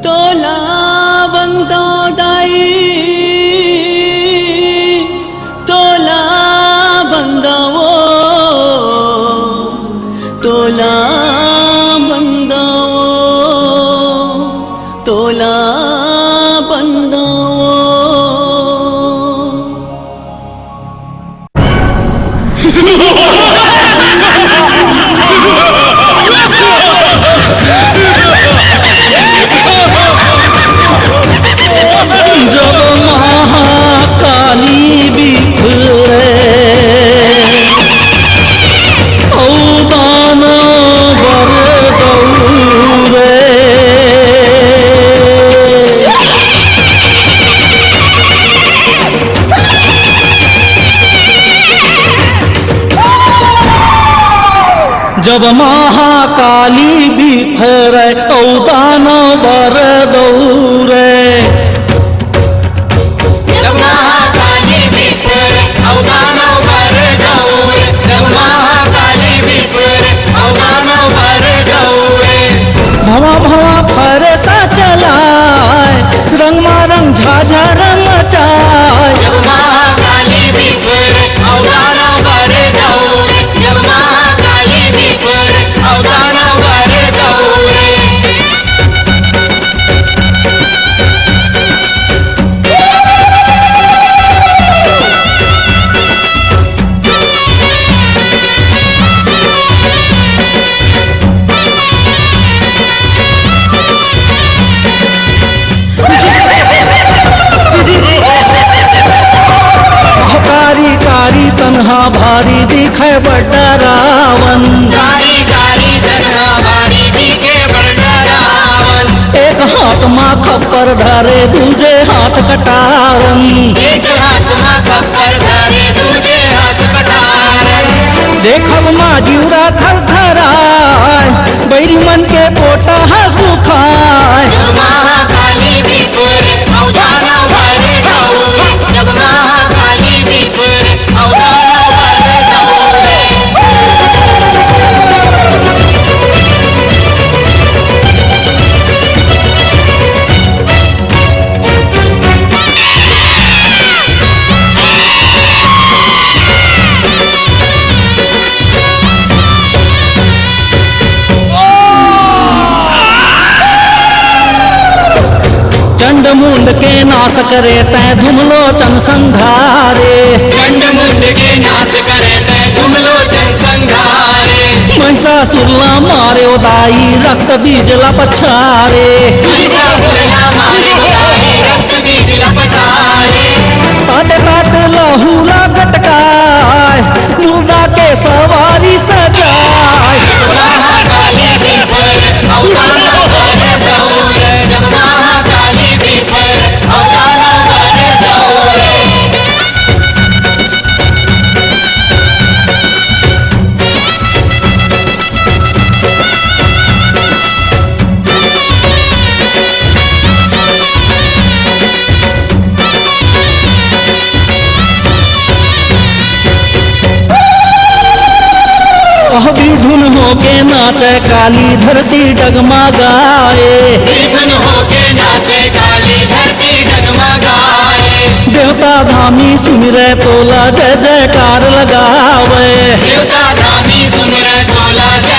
तोला बंदो दाई तोला बंदावो तोला बंदावो तोला बंदावो जब महाकाली बिखरे औदान बर दौरे जब महाकाली बिखरे औदान बर दौरे भवा भवा फरसा चलाए रंग मारंग झाझर मचाए जब महाकाली बिफर अवतारा वर दौरे जब महाकाली बिफर अवतारा वर दौरे कारी कारी तन्हा भारी दिखे बड़ा रावण कारी कारी तन्हा भारी दिखे बड़ा रावण एक हाथ माँ खप्पर धरे दूजे हाथ कटारन एक हाथ माँ खप्पर धरे दूजे हाथ कटारन देखब माँ जीवरा थर थराय बैरी मन के पोटा सुखाय जब महाकाली बिफर अवतारा वर दौरे जब महाकाली बिफर अवतारा वर दौरे चंड मुंड के नाश करे तै धुमलो चन संघारे चंड मुंड के नाश करे तै धुमलोचन संघारे महिषासुरला मारे उदाई रक्त बीज पछारे महिषासुरला मारे उदाई रक्त बीज लपटारे ताते ताते लहूला गटकाय मुर्दा के सवारी सजाय जब महाकाली बिफर अवतारा वर दौरे जब महाकाली बिफर अवतारा वर दौरे धुन होके नाचे काली धरती डगमगाए धुन होके नाचे काली धरती डगमगाए देवता धामी सुमिरे तोला जय जयकार लगावे देवता धामी सुमिर तोला जय